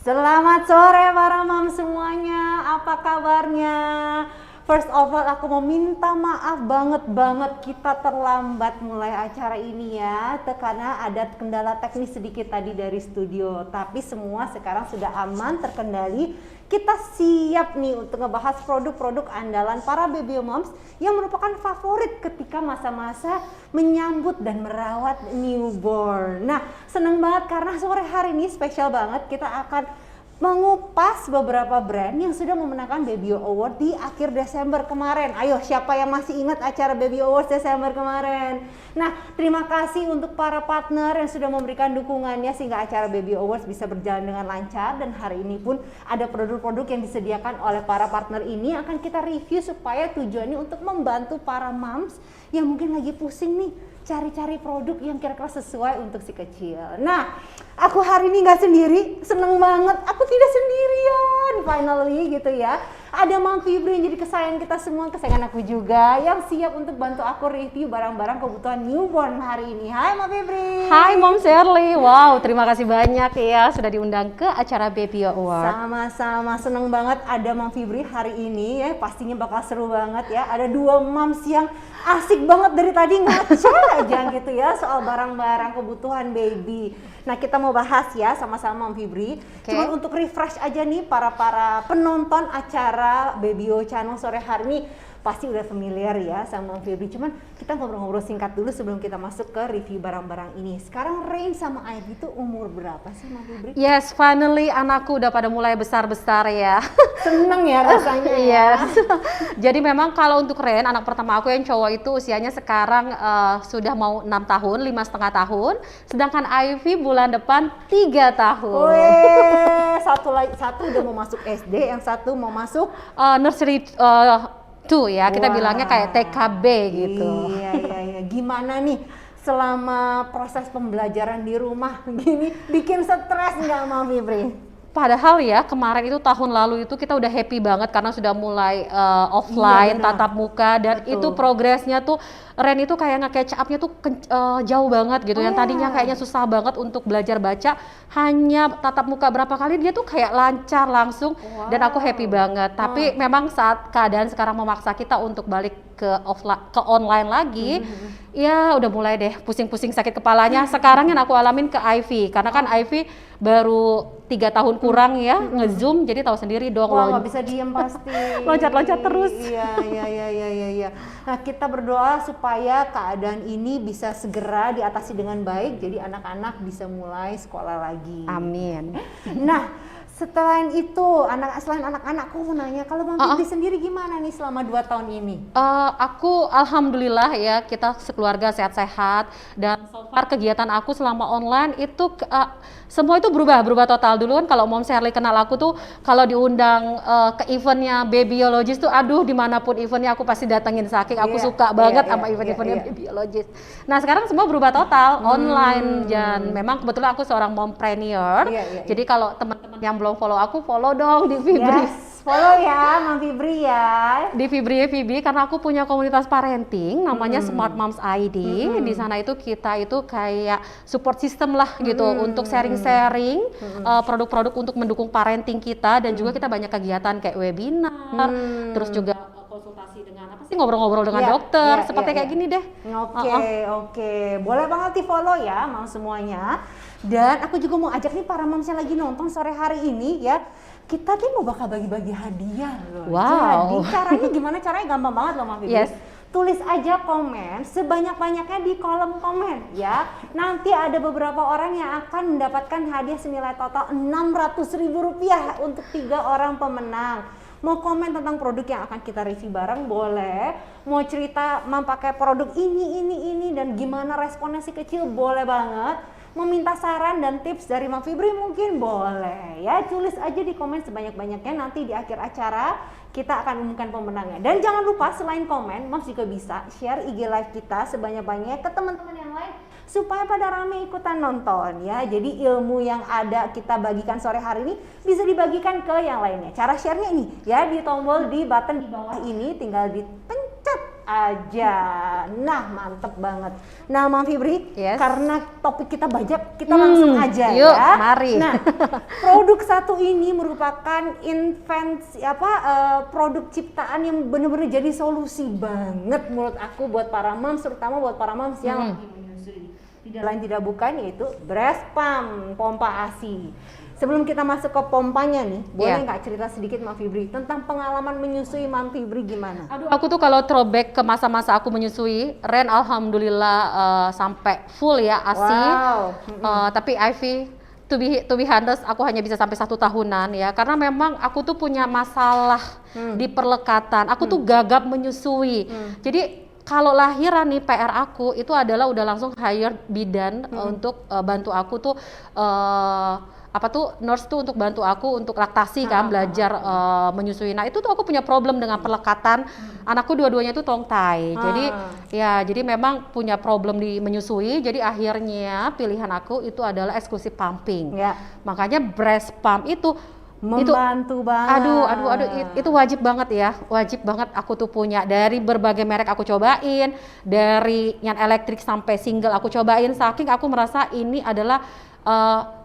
Selamat sore para mam semuanya, apa kabarnya? First of all, aku mau minta maaf banget kita terlambat mulai acara ini ya, karena ada kendala teknis sedikit tadi dari studio. Tapi semua sekarang sudah aman, terkendali. Kita siap nih untuk ngebahas produk-produk andalan para baby moms yang merupakan favorit ketika masa-masa menyambut dan merawat newborn. Nah, seneng banget karena sore hari ini spesial banget, kita akan mengupas beberapa brand yang sudah memenangkan Baby Award di akhir Desember kemarin. Ayo, siapa yang masih ingat acara Baby Awards Desember kemarin? Nah, terima kasih untuk para partner yang sudah memberikan dukungannya sehingga acara Baby Awards bisa berjalan dengan lancar. Dan hari ini pun ada produk-produk yang disediakan oleh para partner ini akan kita review supaya tujuannya untuk membantu para moms yang mungkin lagi pusing nih cari-cari produk yang kira-kira sesuai untuk si kecil. Nah, aku hari ini nggak sendiri, seneng banget. Aku tidak sendirian, finally gitu ya. Ada Mam Fibri yang jadi kesayangan kita semua, kesayangan aku juga, yang siap untuk bantu aku review barang-barang kebutuhan newborn hari ini. Hai Mam Fibri. Hai Mom Shirley, wow terima kasih banyak ya sudah diundang ke acara Baby Award. Sama-sama, seneng banget ada Mam Fibri hari ini ya, pastinya bakal seru banget ya. Ada dua moms yang asik banget dari tadi ngaca aja gitu ya soal barang-barang kebutuhan baby. Nah, kita mau bahas ya sama-sama Mam Fibri. Cuma untuk refresh aja nih para penonton acara Baby O Channel sore hari ini pasti udah familiar ya sama Mam Fibri. Cuman kita ngobrol-ngobrol singkat dulu sebelum kita masuk ke review barang-barang ini. Sekarang Rain sama Ivy itu umur berapa sih Mam Fibri? Yes, finally anakku udah pada mulai besar-besar ya. Seneng ya rasanya ya. Yes. Jadi memang kalau untuk Ren, anak pertama aku yang cowok itu usianya sekarang sudah mau 6 tahun, 5,5 tahun. Sedangkan Ivy bulan depan 3 tahun. Weh, satu udah mau masuk SD, yang satu mau masuk nursery tuh ya, kita bilangnya kayak TKB gitu. Iya. Gimana nih selama proses pembelajaran di rumah gini, bikin stres nggak Mam Fibri? Padahal ya kemarin itu tahun lalu itu kita udah happy banget karena sudah mulai offline, Iya, tatap muka dan betul. itu progresnya tuh Ren itu kayak nge-catch up-nya tuh jauh banget gitu. Yang tadinya kayaknya susah banget untuk belajar baca, hanya tatap muka berapa kali dia tuh kayak lancar langsung dan aku happy banget. Tapi memang saat keadaan sekarang memaksa kita untuk balik ke online lagi, ya udah mulai deh pusing-pusing sakit kepalanya. Sekarang yang aku alamin ke Ivy karena kan Ivy baru 3 tahun kurang ya nge-zoom, jadi tahu sendiri dong. Wah, nggak bisa diem pasti. Loncat-loncat terus. Iya. Nah, kita berdoa supaya keadaan ini bisa segera diatasi dengan baik, jadi anak-anak bisa mulai sekolah lagi. Amin. Nah, selain itu, selain anak-anak, aku mau nanya, kalau Bang Fibri sendiri gimana nih selama 2 tahun ini? Aku alhamdulillah ya, kita sekeluarga sehat-sehat dan so far kegiatan aku selama online itu semua itu berubah total. Dulu kan kalau Mom Shirley kenal aku tuh kalau diundang ke eventnya Babyologist tuh aduh dimanapun eventnya aku pasti datengin, saking aku suka banget sama event-eventnya Babyologist. Nah sekarang semua berubah total online dan memang kebetulan aku seorang mompreneur. Jadi kalau teman-teman yang belum follow aku, follow dong di Fibri. Yes, follow ya Mam Fibri ya. Di Fibri karena aku punya komunitas parenting namanya Smart Moms ID. Di sana itu kita itu kayak support system lah gitu untuk sharing produk-produk untuk mendukung parenting kita dan juga kita banyak kegiatan kayak webinar, terus juga konsultasi dengan apa sih, ngobrol-ngobrol dengan dokter seperti kayak gini deh. Oke. Boleh banget di follow ya Mam semuanya. Dan aku juga mau ajak nih para moms yang lagi nonton sore hari ini ya. Kita nih mau bakal bagi-bagi hadiah loh. Wow. Jadi caranya gimana? Caranya gampang banget loh Mam Fibri. Yes. Tulis aja komen sebanyak-banyaknya di kolom komen ya. Nanti ada beberapa orang yang akan mendapatkan hadiah senilai total Rp600.000 untuk 3 orang pemenang. Mau komen tentang produk yang akan kita review bareng boleh. Mau cerita Mam pakai produk ini dan gimana responnya si kecil boleh banget. Meminta saran dan tips dari Mam Fibri mungkin boleh ya, tulis aja di komen sebanyak-banyaknya, nanti di akhir acara kita akan umumkan pemenangnya. Dan jangan lupa selain komen, Moms juga bisa share IG live kita sebanyak-banyaknya ke teman-teman yang lain supaya pada rame ikutan nonton ya. Jadi ilmu yang ada kita bagikan sore hari ini bisa dibagikan ke yang lainnya. Cara sharenya ini ya, di tombol di button di bawah ini tinggal dipencet aja. Nah, mantep banget. Nah, Mam Fibri, Yes. karena topik kita banyak, kita langsung aja yuk, ya. mari. Nah, produk satu ini merupakan produk ciptaan yang benar-benar jadi solusi banget menurut aku buat para moms, terutama buat para moms yang lagi menyusui. Tidak lain tidak bukan yaitu breast pump, pompa ASI. Sebelum kita masuk ke pompanya nih, boleh nggak cerita sedikit Mam Fibri tentang pengalaman menyusui Mam Fibri gimana? Aduh, aku tuh kalau throwback ke masa-masa aku menyusui, Ren alhamdulillah sampai full ya ASI. Wow. Tapi Ivy, to be honest, aku hanya bisa sampai 1 tahunan ya, karena memang aku tuh punya masalah di perlekatan. Aku tuh gagap menyusui. Jadi kalau lahiran nih PR aku itu adalah udah langsung hire bidan untuk bantu aku tuh nurse tuh untuk bantu aku untuk laktasi kan, belajar menyusui. Nah, itu tuh aku punya problem dengan perlekatan. Anakku dua-duanya tuh tongtai. Jadi memang punya problem di menyusui. Jadi akhirnya pilihan aku itu adalah eksklusif pumping. Ya. Makanya breast pump itu Membantu banget. Aduh, itu wajib banget ya, wajib banget aku tuh punya. Dari berbagai merek aku cobain, dari yang elektrik sampai single aku cobain, saking aku merasa ini adalah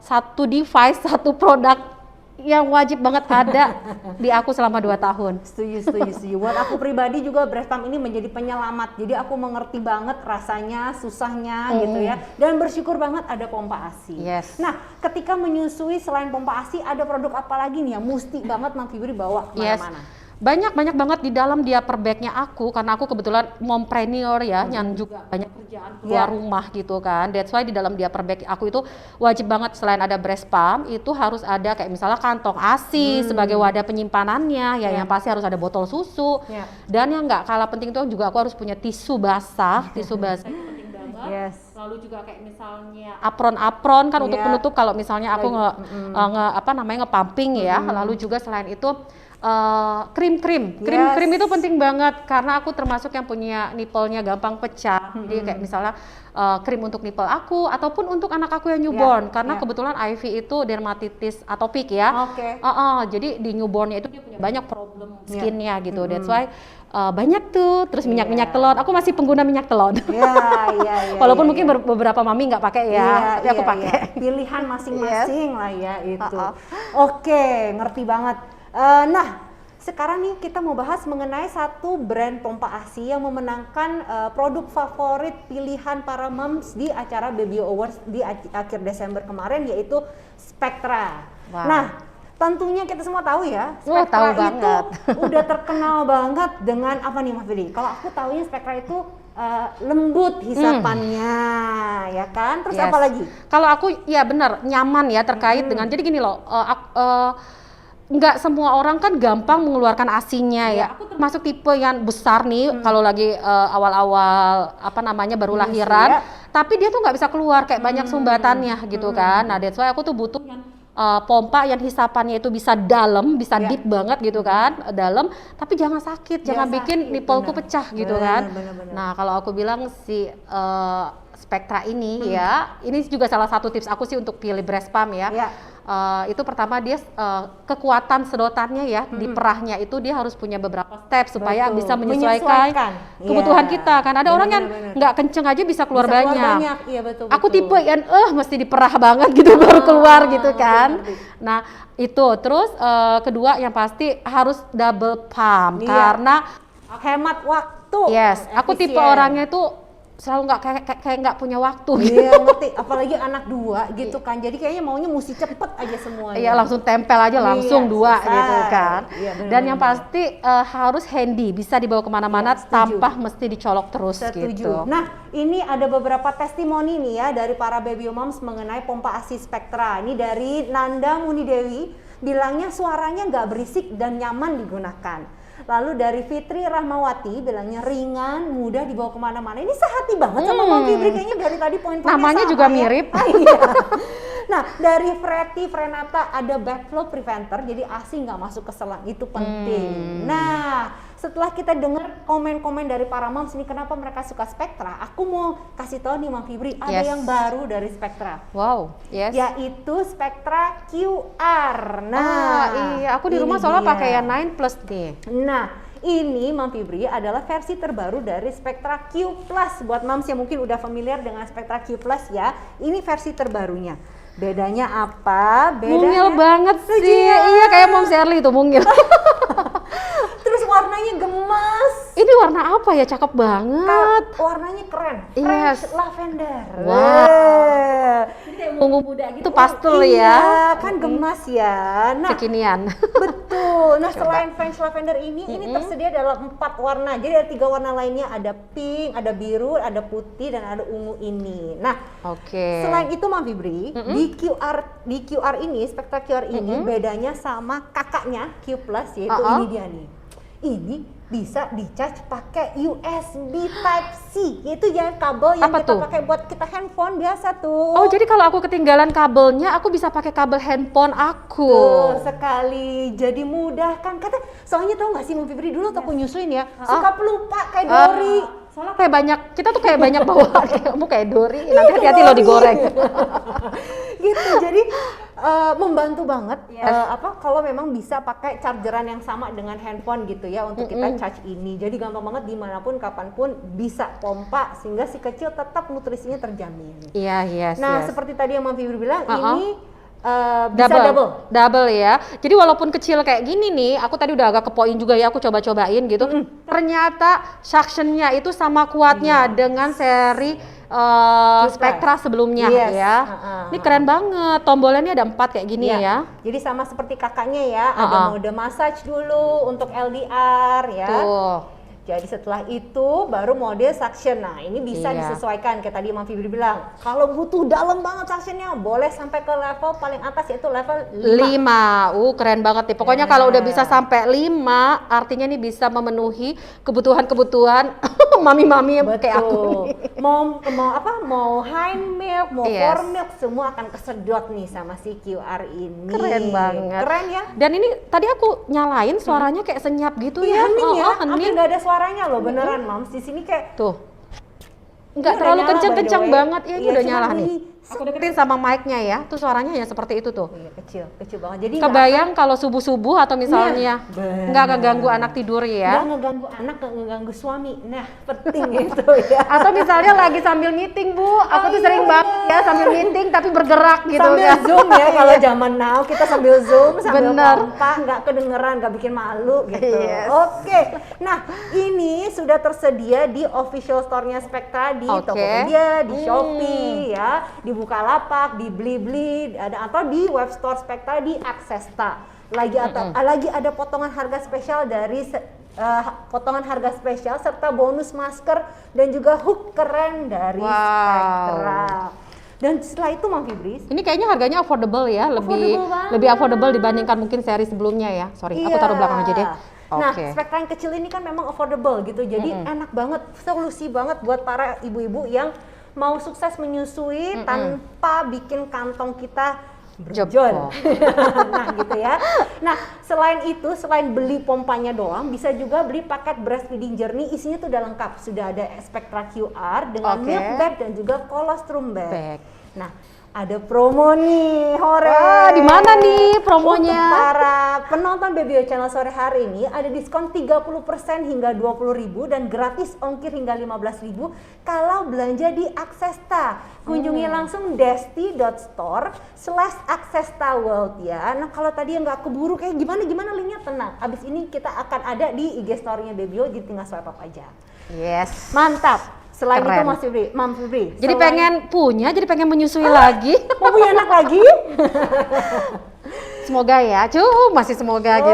satu device, satu produk yang wajib banget ada di aku selama 2 tahun. Setuju. Buat aku pribadi juga breast pump ini menjadi penyelamat. Jadi aku mengerti banget rasanya, susahnya gitu ya. Dan bersyukur banget ada pompa ASI. Yes. Nah, ketika menyusui selain pompa ASI ada produk apa lagi nih yang mesti banget Mam Fibri bawa kemana-mana? Banyak banget di dalam diaper bagnya aku, karena aku kebetulan mompreneur ya, yang juga banyak kerjaan keluar rumah gitu kan. That's why di dalam diaper bag aku itu wajib banget selain ada breast pump itu harus ada kayak misalnya kantong ASI sebagai wadah penyimpanannya ya, yang pasti harus ada botol susu. Dan yang nggak kalah penting tuh juga aku harus punya tisu basah, tisu basah itu penting banget. Yes. Lalu juga kayak misalnya apron kan untuk penutup kalau misalnya aku nge-pumping ya. Lalu juga selain itu krim itu penting banget karena aku termasuk yang punya nipple-nya gampang pecah. Jadi kayak misalnya krim untuk nipple aku ataupun untuk anak aku yang newborn karena kebetulan Ivy itu dermatitis atopik ya. Jadi di newbornnya itu dia punya banyak problem skinnya gitu. That's why banyak tuh. Terus minyak telon. Aku masih pengguna minyak telon. Walaupun mungkin beberapa mami nggak pakai ya, tapi aku pakai. Pilihan masing-masing lah ya itu. Oke, ngerti banget. Nah, sekarang nih kita mau bahas mengenai satu brand pompa ASI yang memenangkan produk favorit pilihan para moms di acara Baby Awards di akhir Desember kemarin, yaitu Spectra. Nah, tentunya kita semua tahu ya, Spectra itu udah terkenal banget dengan apa nih Mas Fidi? Kalau aku tahunya Spectra itu lembut hisapannya, ya kan? Terus apa lagi? Kalau aku ya benar nyaman ya terkait dengan, jadi gini loh, nggak semua orang kan gampang mengeluarkan ASI-nya ya. Aku termasuk tipe yang besar nih kalau lagi awal-awal baru lahiran, tapi dia tuh nggak bisa keluar kayak banyak sumbatannya gitu kan. Nah, that's why aku tuh butuh yang pompa yang hisapannya itu bisa dalam, bisa deep banget gitu kan, dalam, tapi jangan sakit, jangan bikin nippleku pecah gitu kan. Nah, kalau aku bilang si Spectra ini ya, ini juga salah satu tips aku sih untuk pilih breast pump ya. Itu pertama dia kekuatan sedotannya ya, di perahnya itu dia harus punya beberapa step supaya bisa menyesuaikan kebutuhan kita kan. Ada orang yang nggak kenceng aja bisa keluar banyak. Aku tipe yang mesti diperah banget gitu baru keluar gitu kan. Nah itu terus kedua yang pasti harus double pump karena hemat waktu. Aku tipe orangnya itu selalu nggak kayak nggak punya waktu. Iya, ngerti. Apalagi anak 2 gitu kan. Jadi kayaknya maunya mesti cepet aja semuanya. Iya, langsung tempel aja langsung 2 gitu kan. Dan yang pasti harus handy, bisa dibawa kemana-mana tanpa mesti dicolok terus gitu. Nah, ini ada beberapa testimoni nih ya dari para baby moms mengenai pompa ASI Spectra. Ini dari Nanda Munidewi, bilangnya suaranya nggak berisik dan nyaman digunakan. Lalu dari Fitri Rahmawati bilangnya ringan, mudah dibawa kemana-mana. Ini sehati banget sama Mam Fibri, kayaknya dari tadi poin-poinnya namanya sama, juga ya. mirip. Nah, dari Frenata ada backflow preventer, jadi ASI nggak masuk ke selang, itu penting. Nah, setelah kita dengar komen-komen dari para moms ini kenapa mereka suka Spectra, aku mau kasih tahu nih Mam Fibri, ada yang baru dari Spectra. Wow, yaitu Spectra QR. Nah, iya, aku di rumah soalnya pakai yang 9 Plus nih. Nah, Ini Mam Fibri adalah versi terbaru dari Spectra Q Plus. Buat Mams yang mungkin udah familiar dengan Spectra Q Plus ya, ini versi terbarunya. Bedanya apa? Mungil banget sih. Iya. Iya kayak Mom Shirley itu mungil. Terus warnanya gemas. Ini warna apa ya? Cakep banget. Warnanya keren. Yes. French lavender. Wow. Ungu muda gitu pastel Iya, ya. kan gemas ya. Nah, Kekinian. betul. Nah, Coba. selain French lavender ini tersedia dalam 4 warna. Jadi ada 3 warna lainnya, ada pink, ada biru, ada putih, dan ada ungu ini. Nah, Oke. selain itu Mam Fibri, di QR ini, Spectra QR ini bedanya sama kakaknya Q Plus, yaitu ini dia nih. Ini bisa di-charge pakai USB Type C, yaitu ya kabel yang Apa kita tuh? pakai buat kita handphone biasa tuh. Oh, jadi kalau aku ketinggalan kabelnya, aku bisa pakai kabel handphone aku. Betul sekali, jadi mudah kan. Soalnya tau gak sih Mam Fibri, dulu waktu aku nyusuin ya, suka pelupa kayak Dori. Soalnya kayak banyak, kita tuh kayak banyak bawaan. Kamu kayak Dori, nanti hati-hati lo digoreng. Gitu, jadi membantu banget kalau memang bisa pakai chargeran yang sama dengan handphone gitu ya untuk kita charge ini. Jadi gampang banget dimanapun kapanpun bisa pompa sehingga si kecil tetap nutrisinya terjamin. Iya, yes, Nah, yes. seperti tadi yang Mam Fibri bilang, ini bisa double ya. Jadi walaupun kecil kayak gini nih, aku tadi udah agak kepoin juga ya, aku coba-cobain gitu. Ternyata suctionnya itu sama kuatnya dengan seri Spectra sebelumnya ya. Ini keren banget. Tombolnya ini ada 4 kayak gini ya. Jadi sama seperti kakaknya ya, ada mode massage dulu untuk LDR ya. Tuh. Jadi setelah itu baru mode suction. Nah, ini bisa disesuaikan kayak tadi Mam Fibri bilang. Kalau butuh dalam banget suctionnya, boleh sampai ke level paling atas yaitu level 5. Keren banget nih. Pokoknya kalau udah bisa sampai 5, artinya nih bisa memenuhi kebutuhan-kebutuhan mami-mami yang kayak aku. Mau high milk, mau for milk, semua akan kesedot nih sama si QR ini. Keren banget. Keren ya. Dan ini tadi aku nyalain suaranya kayak senyap gitu ya. Hening ya. Hening. Hampir nggak ada suaranya loh, beneran Mams. Di sini kayak Tuh. Nggak Ini terlalu udah nyala, kenceng-kenceng by the way. banget ya, ini Iya, udah cuman nyala nih. ini Aku deketin sama mic-nya ya, tuh suaranya ya seperti itu tuh. Iya, kecil banget. Jadi Kebayang kalau subuh-subuh atau misalnya nggak ngeganggu anak tidur ya. nggak ngeganggu anak, nggak ngeganggu suami. Nah, penting itu ya. Atau misalnya lagi sambil meeting Bu, aku tuh sering banget ya sambil meeting tapi bergerak gitu Sambil kan. Zoom ya, kalau zaman now kita sambil Zoom, sambil Bener. pompa, nggak kedengeran, nggak bikin malu gitu. Yes. Oke, nah ini sudah tersedia di official store-nya Spectra di Tokopedia, di Shopee ya, di Bukalapak, di Blibli, atau di web store Spectra di Aksesta. Lagi ada potongan harga spesial dari potongan harga spesial serta bonus masker dan juga hook keren dari Spectra. Dan setelah itu Mam Fibri, Ini kayaknya harganya affordable ya, lebih affordable dibandingkan mungkin seri sebelumnya ya. Sorry, aku taruh belakang aja deh. Nah, Spectra yang kecil ini kan memang affordable gitu, jadi enak banget, solusi banget buat para ibu-ibu yang mau sukses menyusui tanpa bikin kantong kita berjol. Nah, gitu ya. Nah, selain itu, selain beli pompanya doang, bisa juga beli paket breastfeeding journey, isinya tuh udah lengkap. Sudah ada Spectra QR dengan milk bag dan juga colostrum bag. Nah, ada promo nih, hore. Di mana nih promonya? Untuk para penonton BBO Channel sore hari ini ada diskon 30% hingga 20.000 dan gratis ongkir hingga 15.000 kalau belanja di Aksesta. Kunjungi langsung desti.store/aksestaworld ya. Nah, kalau tadi yang nggak keburu kayak gimana linknya, tenang. Abis ini kita akan ada di IG story-nya BBO, jadi tinggal swipe up aja. Yes. Mantap. Selain Keren. itu Mas Fibri, Mam Fibri. Jadi pengen menyusui lagi. Mau punya anak lagi? Semoga ya, masih semoga gitu.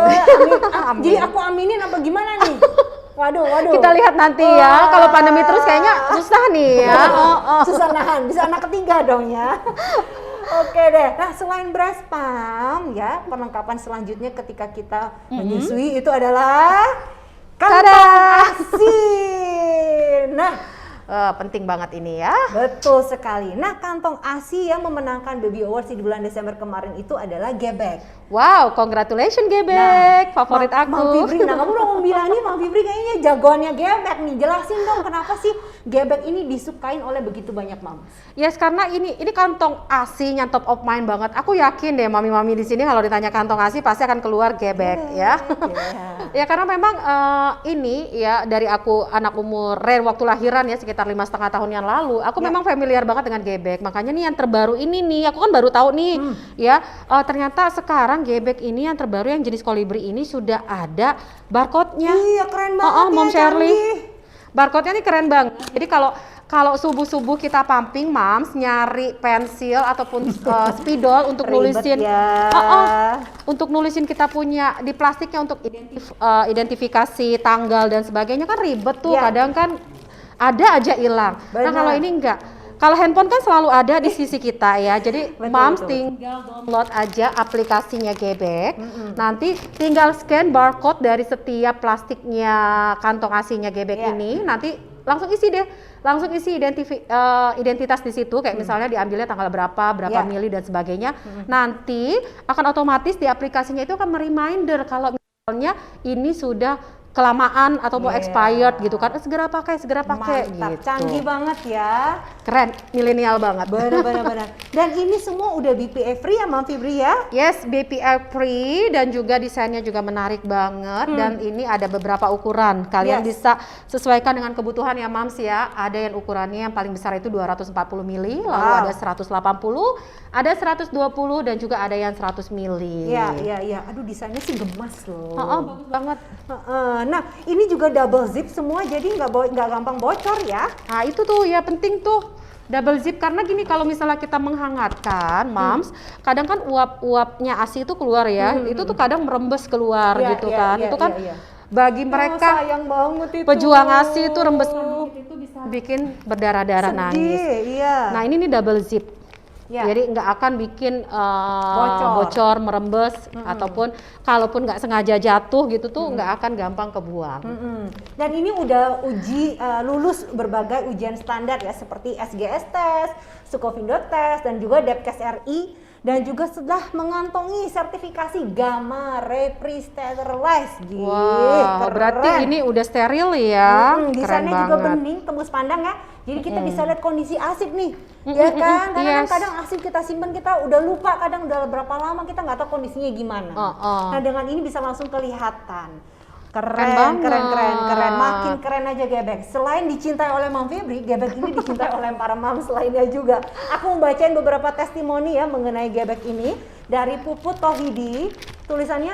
Amin. Jadi aku aminin apa gimana nih? Waduh. Kita lihat nanti ya. Kalau pandemi terus kayaknya susah nih ya. Susah nahan, bisa anak ketiga dong ya. Oke deh. Nah, selain breast pump ya, perlengkapan selanjutnya ketika kita menyusui itu adalah kantong asin. Nah, penting banget ini ya. Betul sekali. Nah, kantong ASI yang memenangkan Baby Awards di bulan Desember kemarin itu adalah Gebek. Wow, congratulations Gebek, favorit aku. Mang Fibri, nah kamu dong bilang nih Mang Fibri kayaknya jagoannya Gebek nih. Jelasin dong kenapa sih Gebek ini disukain oleh begitu banyak mams? Yes, karena ini kantong ASI yang top of mind banget. Aku yakin deh mami-mami di sini kalau ditanya kantong ASI pasti akan keluar Gebek ya. Ya karena memang ini ya dari aku anak umur waktu lahiran ya sekitar 5,5 tahun yang lalu, aku memang familiar banget dengan Gebek. Makanya nih yang terbaru ini nih, aku kan baru tahu nih ya ternyata sekarang Gebek ini yang terbaru yang jenis kolibri ini sudah ada barcode-nya. Iya, keren banget Mom ya, Shirley. canggih. Barcode-nya ini keren banget. Jadi kalau subuh-subuh kita pumping moms nyari pensil ataupun spidol untuk Ribet nulisin ya. untuk nulisin kita punya di plastiknya untuk identifikasi tanggal dan sebagainya kan ribet tuh. Ya. Kadang kan ada aja hilang. Nah, kalau ini enggak. Kalau handphone kan selalu ada di sisi kita ya. Jadi moms tinggal download aja aplikasinya Gebek. Nanti tinggal scan barcode dari setiap plastiknya kantong ASI-nya Gebek ini. Nanti langsung isi deh. Langsung isi identitas di situ kayak misalnya diambilnya tanggal berapa mili dan sebagainya. Nanti akan otomatis di aplikasinya itu akan reminder kalau misalnya ini sudah kelamaan atau mau expired gitu kan, segera pakai Mantap, gitu. canggih banget ya. Keren, milenial banget. Benar. Dan ini semua udah BPA free ya Mam Fibri ya? Yes, BPA free dan juga desainnya juga menarik banget dan ini ada beberapa ukuran. Kalian bisa sesuaikan dengan kebutuhan ya Mams ya. Ada yang ukurannya yang paling besar itu 240 mili, lalu ada 180, ada 120 dan juga ada yang 100 mili. Iya. Aduh desainnya sih gemas loh. Bagus banget. Nah ini juga double zip semua jadi nggak gampang bocor ya. Nah itu tuh ya penting tuh double zip karena gini kalau misalnya kita menghangatkan moms kadang kan uap-uapnya ASI itu keluar ya itu tuh kadang merembes keluar gitu kan itu kan bagi mereka sayang banget itu. Pejuang ASI itu rembes itu bisa bikin berdarah-darah nangis. Iya. Nah ini double zip. Jadi nggak akan bikin bocor, merembes ataupun kalaupun nggak sengaja jatuh gitu tuh nggak akan gampang kebuang. Dan ini udah lulus berbagai ujian standar ya seperti SGS test, Sukovindo test dan juga Depkes RI dan juga sudah mengantongi sertifikasi Gamma Ray Pre-Sterilized. Wah, berarti ini udah steril ya. Desainnya juga bening, tembus pandang ya. Jadi kita bisa lihat kondisi asip nih, ya kan? Karena kadang asip kita simpan kita udah lupa, kadang udah berapa lama kita nggak tahu kondisinya gimana. Nah dengan ini bisa langsung kelihatan. Keren. Makin keren aja Gebek. Selain dicintai oleh Mam Fibri, Gebek ini dicintai oleh para moms lainnya juga. Aku membacain beberapa testimoni ya mengenai Gebek ini dari Puput Tohidi. Tulisannya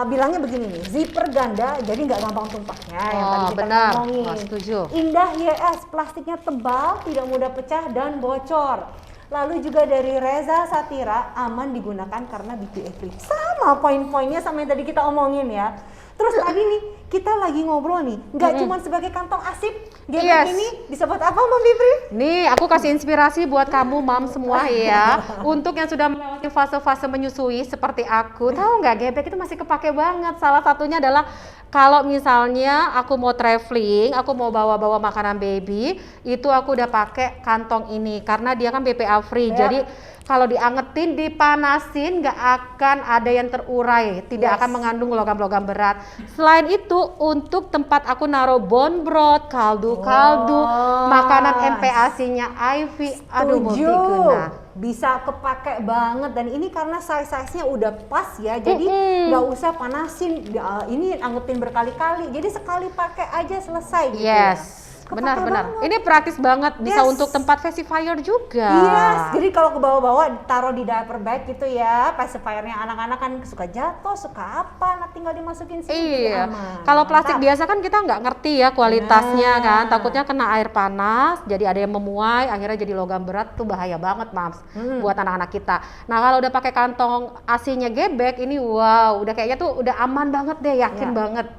bilangnya begini nih, zipper ganda jadi nggak gampang tumpahnya yang tadi kita ngomongin. Setuju. Indah YS, plastiknya tebal, tidak mudah pecah dan bocor. Lalu juga dari Reza Satira, aman digunakan karena BPA free. Sama poin-poinnya sama yang tadi kita omongin ya. Terus tadi nih kita lagi ngobrol nih, nggak cuma sebagai kantong asip, Gebek ini bisa buat apa Mam Fibri? Nih aku kasih inspirasi buat kamu mam semua ya, untuk yang sudah melewati fase-fase menyusui seperti aku, tahu nggak Gebek itu masih kepake banget. Salah satunya adalah kalau misalnya aku mau traveling, aku mau bawa-bawa makanan baby, itu aku udah pakai kantong ini karena dia kan BPA free, jadi kalau diangetin, dipanasin nggak akan ada yang terurai, tidak akan mengandung logam-logam berat. Selain itu untuk tempat aku naruh bone broth, kaldu-kaldu, makanan MPASI-nya IV, aduh multiguna. Bisa kepake banget dan ini karena size-nya udah pas ya, jadi nggak usah panasin, ini angetin berkali-kali, jadi sekali pakai aja selesai gitu ya. Benar. Ini praktis banget, bisa untuk tempat pacifier juga. Jadi kalau ke bawah-bawah taruh di diaper bag gitu ya. Pacifiernya anak-anak kan suka jatuh, suka apa, nah tinggal dimasukin sini. Kalau plastik biasa kan kita nggak ngerti ya kualitasnya kan, takutnya kena air panas, jadi ada yang memuai, akhirnya jadi logam berat, tuh bahaya banget mams buat anak-anak kita. Nah kalau udah pakai kantong ASI-nya Gebek ini, wow, udah kayaknya tuh udah aman banget deh, yakin banget.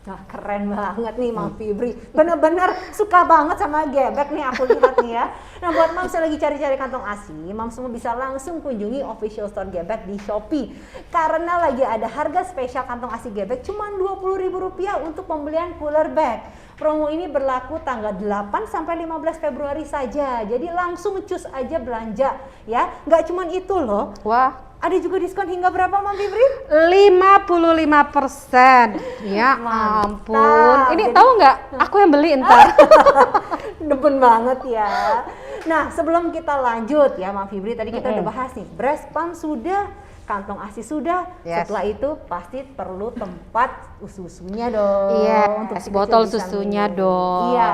Nah, keren banget nih Mam Fibri. Bener-bener suka banget sama Gebek nih aku lihat nih ya. Nah buat Mams yang lagi cari-cari kantong ASI, Mams semua bisa langsung kunjungi official store Gebek di Shopee. Karena lagi ada harga spesial kantong ASI Gebek cuma Rp20.000 untuk pembelian cooler bag. Promo ini berlaku tanggal 8 sampai 15 Februari saja. Jadi langsung cus aja belanja ya. Nggak cuman itu loh. Wah, Ada juga diskon hingga berapa, Mam Fibri? 55%. Ya Mantap. ampun. Ini Jadi- tahu nggak? Aku yang beli ntar. Demen banget ya. Nah, sebelum kita lanjut ya, Mam Fibri, tadi kita udah bahas nih, breast pump sudah, kantong ASI sudah. Yes. Setelah itu pasti perlu tempat susunya dong. Iya, untuk si botol kecil bisa susunya minum. dong. Iya.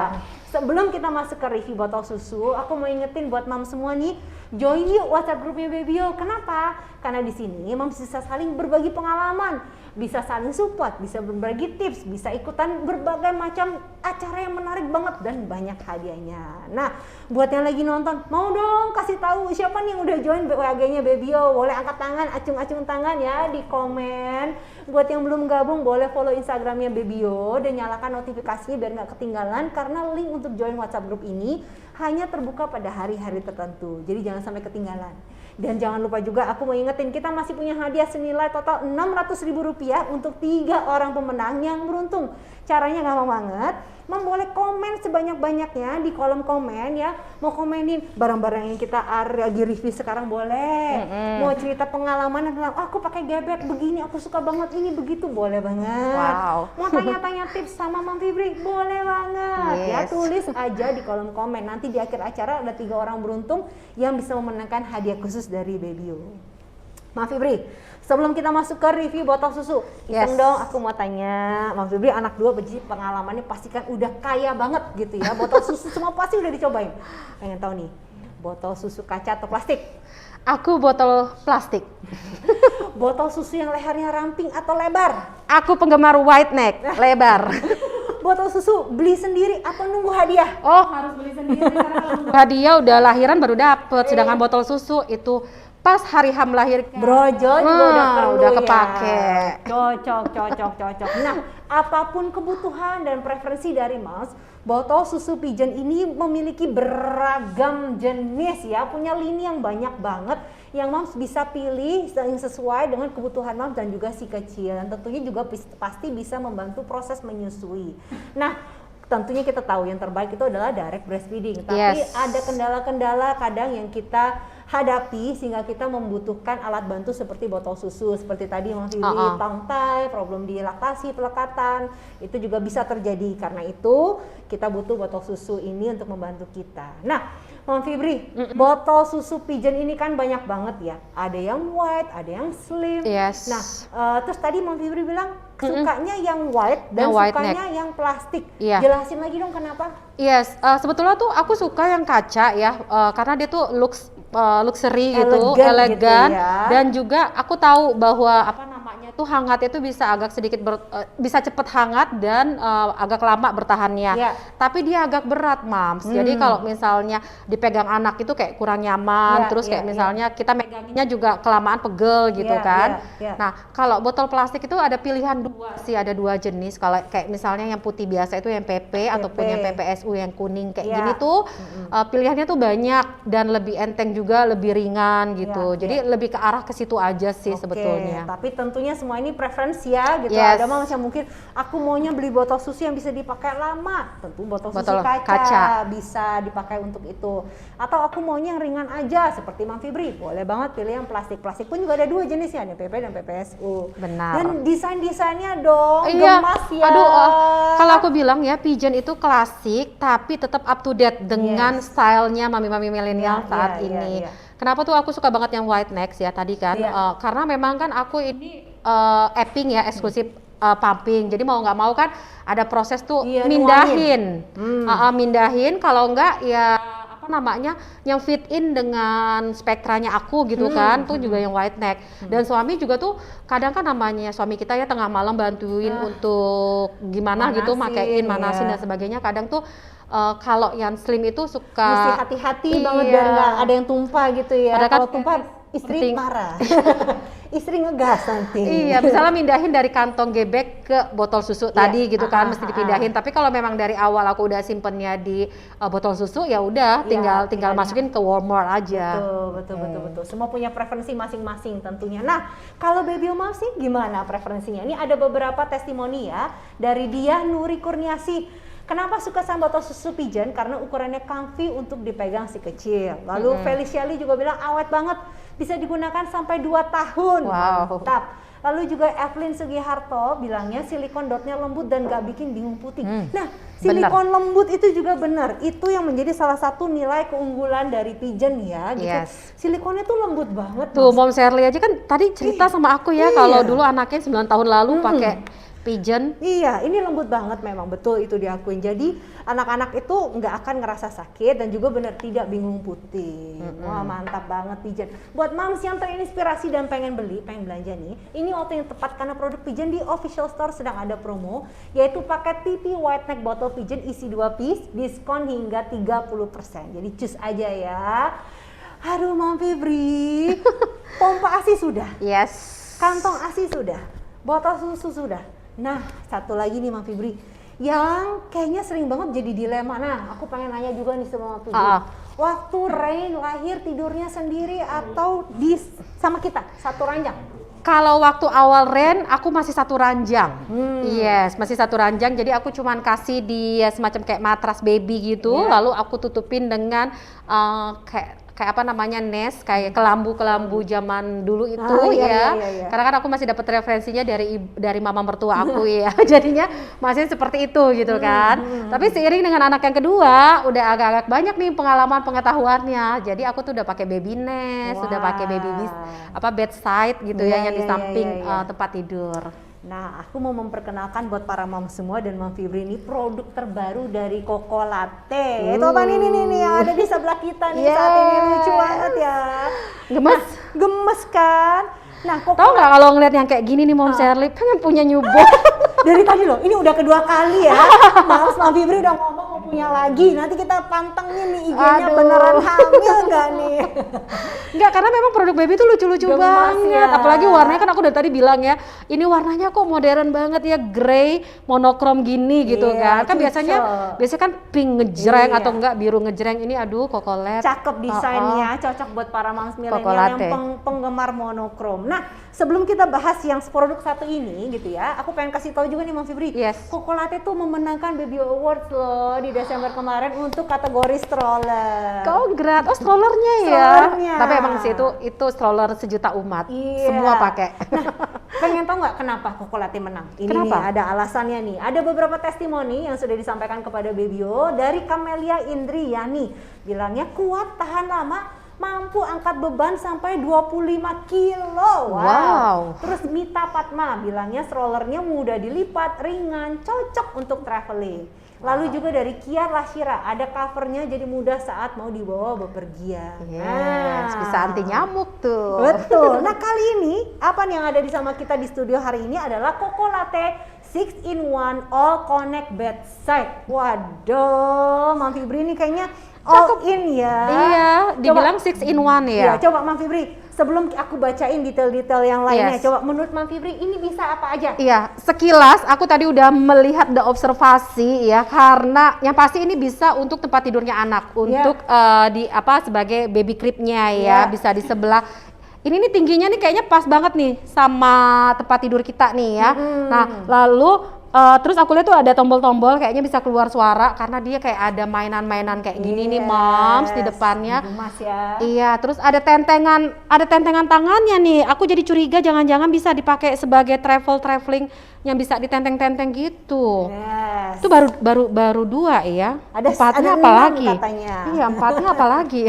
Sebelum kita masuk ke review botol susu, aku mau ingetin buat mam semua nih, join yuk WhatsApp grupnya Babyo. Kenapa? Karena di sini mam bisa saling berbagi pengalaman, bisa saling support, bisa berbagi tips, bisa ikutan berbagai macam acara yang menarik banget dan banyak hadiahnya. Nah, buat yang lagi nonton, mau dong kasih tahu siapa nih yang udah join WG-nya Babyo. Boleh angkat tangan, acung-acung tangan ya di komen. Buat yang belum gabung, boleh follow Instagramnya Babyo dan nyalakan notifikasinya biar nggak ketinggalan, karena link untuk join WhatsApp grup ini hanya terbuka pada hari-hari tertentu. Jadi jangan sampai ketinggalan. Dan jangan lupa juga aku mau ingetin, kita masih punya hadiah senilai total Rp600.000 untuk 3 orang pemenang yang beruntung. Caranya gampang banget. Mam boleh komen sebanyak-banyaknya di kolom komen ya. Mau komenin barang-barang yang kita lagi review sekarang boleh. Mau cerita pengalaman tentang aku pakai gebek begini, aku suka banget ini begitu, boleh banget. Wow. Mau tanya-tanya tips sama Mam Fibri, boleh banget. Ya, Yes. tulis aja di kolom komen. Nanti di akhir acara ada 3 orang beruntung yang bisa memenangkan hadiah khusus dari Babyo. Mam Fibri, sebelum kita masuk ke review botol susu, iseng Yes. dong aku mau tanya, Mam Fibri anak 2 berarti pengalamannya pasti kan udah kaya banget gitu ya. Botol susu semua pasti udah dicobain. Pengen tahu nih, botol susu kaca atau plastik? Aku botol plastik. Botol susu yang lehernya ramping atau lebar? Aku penggemar white neck, lebar. Botol susu beli sendiri atau nunggu hadiah? Oh, harus beli sendiri karena kalau nunggu hadiah udah lahiran baru dapet. Sedangkan botol susu itu pas hari H melahirkan. Brojol juga udah perlu udah ya. kepake. Cocok. Nah, apapun kebutuhan dan preferensi dari Mas, botol susu Pigeon ini memiliki beragam jenis ya, punya lini yang banyak banget yang Mams bisa pilih yang sesuai dengan kebutuhan Mams dan juga si kecil. Dan tentunya juga pasti bisa membantu proses menyusui. Nah, tentunya kita tahu yang terbaik itu adalah direct breastfeeding. Tapi Yes. ada kendala-kendala kadang yang kita hadapi sehingga kita membutuhkan alat bantu seperti botol susu, seperti tadi Mam Fibri, tongue tie, problem di laktasi, pelekatan, itu juga bisa terjadi. Karena itu kita butuh botol susu ini untuk membantu kita. Nah, Mam Fibri, botol susu Pigeon ini kan banyak banget ya. Ada yang white, ada yang slim. Yes. Nah, terus tadi Mam Fibri bilang sukanya yang white dan Yang white sukanya yang plastik. Iya. Jelasin lagi dong kenapa? Yes, sebetulnya tuh aku suka yang kaca ya, karena dia tuh luxury gitu, Elegan elegan, gitu ya. dan juga aku tahu bahwa apa namanya tuh hangat itu bisa agak sedikit bisa cepet hangat dan agak lama bertahannya. Iya. Tapi dia agak berat, Mams. Jadi kalau misalnya dipegang anak itu kayak kurang nyaman, Iya, terus kayak iya, misalnya kita meganginnya juga kelamaan pegel gitu Iya, kan. iya. Nah, kalau botol plastik itu ada pilihan dua sih, ada 2 jenis. Kalau kayak misalnya yang putih biasa itu yang PP ataupun yang PPSU yang kuning kayak Iya. gini tuh pilihannya tuh banyak dan lebih enteng juga, lebih ringan gitu. Iya, Jadi lebih ke arah ke situ aja sih Oke, sebetulnya. tapi tentunya semua ini preferensi ya gitu. Yes. Ada mah macam mungkin aku maunya beli botol susu yang bisa dipakai lama. Tentu botol susu Botol kaca, kaca. bisa dipakai untuk itu. Atau aku maunya yang ringan aja seperti Mam Fibri. Boleh banget pilih yang plastik. Plastik pun juga ada 2 jenisnya, ada PP dan PPSU. Benar. Dan desain-desainnya dong Iya, gemas ya. aduh, kalau aku bilang ya Pigeon itu klasik tapi tetap up to date dengan stylenya mami-mami milenial Iya, saat iya, ini. iya. Kenapa tuh aku suka banget yang white neck ya tadi kan? Iya. Karena memang kan aku ini apping ya eksklusif pumping. Jadi mau nggak mau kan ada proses tuh Iya, mindahin, mindahin. Kalau nggak ya apa namanya yang fit in dengan spektranya aku gitu kan, tuh juga yang white neck. Dan suami juga tuh kadang kan namanya suami kita ya tengah malam bantuin untuk gimana gitu, Manasin, manasin iya. dan sebagainya. Kadang tuh kalau yang slim itu suka Mesti hati-hati banget Iya. biar nggak ada yang tumpah gitu ya. Padahal kan Kalau tumpah istri penting. marah. Istri ngegas nanti. Iya, misalnya mindahin dari kantong gebek ke botol susu tadi gitu kan, mesti ah. dipindahin. Tapi kalau memang dari awal aku udah simpennya di botol susu, ya udah tinggal tinggal masukin ke warmer aja. Betul. Semua punya preferensi masing-masing tentunya. Nah, kalau Babyo Mams sih gimana preferensinya? Ini ada beberapa testimoni ya dari Diah Nuri Kurniasi. Kenapa suka sama botol susu Pigeon? Karena ukurannya comfy untuk dipegang si kecil. Lalu Felicia Lee juga bilang awet banget, bisa digunakan sampai 2 tahun. Wow. Mantap. Lalu juga Evelyn Sugiharto bilangnya silikon dotnya lembut dan gak bikin bingung putih. Nah, silikon lembut itu juga benar. Itu yang menjadi salah satu nilai keunggulan dari Pigeon ya. Gitu. Yes. Silikonnya tuh lembut banget. Tuh, Mom Shirley aja kan tadi cerita sama aku ya, kalau dulu anaknya 9 tahun lalu pakai Pigeon. Iya, ini lembut banget memang, betul itu diakuin. Jadi anak-anak itu nggak akan ngerasa sakit dan juga benar tidak bingung putih. Wah, mantap banget Pigeon. Buat moms yang terinspirasi dan pengen belanja nih, ini waktu yang tepat karena produk Pigeon di official store sedang ada promo, yaitu paket PP White Neck Bottle Pigeon isi 2 piece, diskon hingga 30%. Jadi cus aja ya. Aduh, Mom Fibri, pompa ASI sudah, Yes. kantong ASI sudah, botol susu sudah. Nah, satu lagi nih Mom Fibri, yang kayaknya sering banget jadi dilema. Nah, aku pengen nanya juga nih sama Mom Fibri. Waktu Rain lahir tidurnya sendiri atau sama kita satu ranjang? Kalau waktu awal Ren, aku masih satu ranjang. Yes, masih satu ranjang. Jadi aku cuman kasih dia semacam kayak matras baby gitu. Lalu aku tutupin dengan kayak apa namanya nest, kayak kelambu zaman dulu itu ya. Karena kan aku masih dapat referensinya dari mama mertua aku ya. Jadinya masih seperti itu gitu kan. Tapi seiring dengan anak yang kedua, udah agak-agak banyak nih pengetahuannya. Jadi aku tuh udah pakai baby nest, udah pakai bedside gitu ya, yang di samping tempat tidur. Nah, aku mau memperkenalkan buat para mom semua dan Mom Fibri ini produk terbaru dari Coco Latte. Itu apa nih yang ada di sebelah kita nih saat ini, lucu banget ya. Gemes? Gemes kan? Nah, Tahu nggak kalau ngeliat yang kayak gini nih Mom Shirley, pengen punya newborn. Dari tadi loh, ini udah kedua kali ya. Mom Fibri udah ngomong mau punya lagi. Nanti kita pantengin nih IG-nya beneran hamil nggak nih? Enggak, karena memang produk baby itu lucu-lucu banget. Ya. Apalagi warnanya kan aku dari tadi bilang ya, ini warnanya kok modern banget ya, grey, monokrom gini gitu kan. Kan biasanya kan pink ngejreng atau enggak biru ngejreng. Ini aduh Cocolet. Cakep desainnya, cocok buat para moms milenial yang penggemar monokrom. Nah, sebelum kita bahas yang produk satu ini gitu ya, aku pengen kasih tahu juga nih Mom Fibri. Coco Latte tuh memenangkan Baby Awards loh di Desember kemarin untuk kategori stroller. Congrats. Oh, strollernya ya. Tapi emang sih itu stroller sejuta umat. Semua pakai. Nah, pengen tahu nggak kenapa Coco Latte menang? Ini kenapa? nih ada alasannya nih. Ada beberapa testimoni yang sudah disampaikan kepada Babyo dari Camelia Indriyani. Bilangnya kuat, tahan lama, mampu angkat beban sampai 25 kilo. Wow. Terus Mita Fatma bilangnya strollernya mudah dilipat, ringan, cocok untuk traveling. Lalu juga dari Kiar Lashira, ada covernya jadi mudah saat mau dibawa bepergian. Bisa anti nyamuk tuh. Betul. Nah, kali ini apa nih yang ada di sama kita di studio hari ini adalah Coco Latte 6-in-1 All Connect Bedside. Waduh, Mom Fibri ini kayaknya all in ya. Iya, dibilang 6-in-1 ya. Iya, coba Mom Fibri, sebelum aku bacain detail-detail yang lainnya, coba menurut Mom Fibri ini bisa apa aja? Iya, sekilas aku tadi udah melihat observasi ya, karena yang pasti ini bisa untuk tempat tidurnya anak, untuk sebagai baby cribnya ya, bisa di sebelah. Ini nih tingginya nih kayaknya pas banget nih sama tempat tidur kita nih ya. Nah, lalu terus aku lihat tuh ada tombol-tombol kayaknya bisa keluar suara karena dia kayak ada mainan-mainan kayak gini nih moms di depannya. Gemas ya. Iya, terus ada tentengan tangannya nih. Aku jadi curiga jangan-jangan bisa dipakai sebagai traveling yang bisa ditenteng-tenteng gitu. Itu baru 2 ya. Ada 4-nya ada apa lagi? Katanya. Iya, 4-nya apa lagi?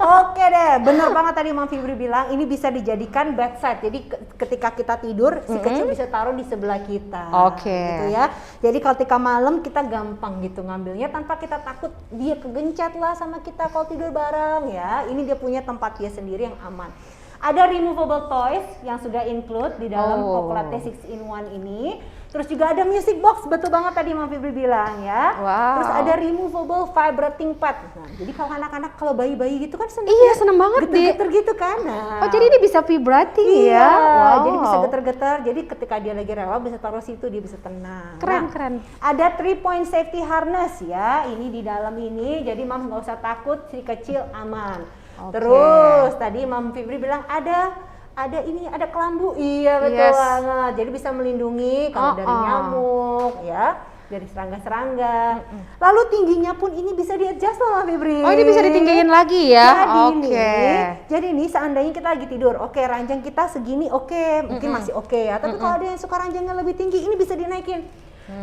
Oke deh, benar banget tadi Mom Fibri bilang ini bisa dijadikan bedside. Jadi ketika kita tidur, si kecil bisa taruh di sebelah kita. Gitu ya. Jadi ketika malam kita gampang gitu ngambilnya tanpa kita takut dia kegencet lah sama kita kalau tidur bareng ya. Ini dia punya tempat dia sendiri yang aman. Ada removable toys yang sudah include di dalam Coco Latte 6-in-1 ini. Terus juga ada music box, betul banget tadi Mom Fibri bilang ya. Terus ada removable vibrating pad. Nah, jadi kalau anak-anak, kalau bayi-bayi gitu kan seneng. Iya, seneng banget geter-geter gitu kan. Nah. Oh, jadi ini bisa vibrating ya? Jadi bisa geter-geter. Jadi ketika dia lagi rewel bisa taruh situ, dia bisa tenang. Keren. Ada 3-point safety harness ya. Ini di dalam ini, jadi Mom nggak usah takut, si kecil aman. Terus tadi Mom Fibri bilang ada kelambu. Iya, betul banget. Jadi bisa melindungi kalau dari nyamuk ya. dari serangga-serangga. Lalu tingginya pun ini bisa di-adjust loh Mama Febri. Oh, ini bisa ditinggiin lagi ya? Jadi nih seandainya kita lagi tidur, oke ranjang kita segini mungkin masih oke ya. Tapi kalau ada yang suka ranjangnya lebih tinggi, ini bisa dinaikin.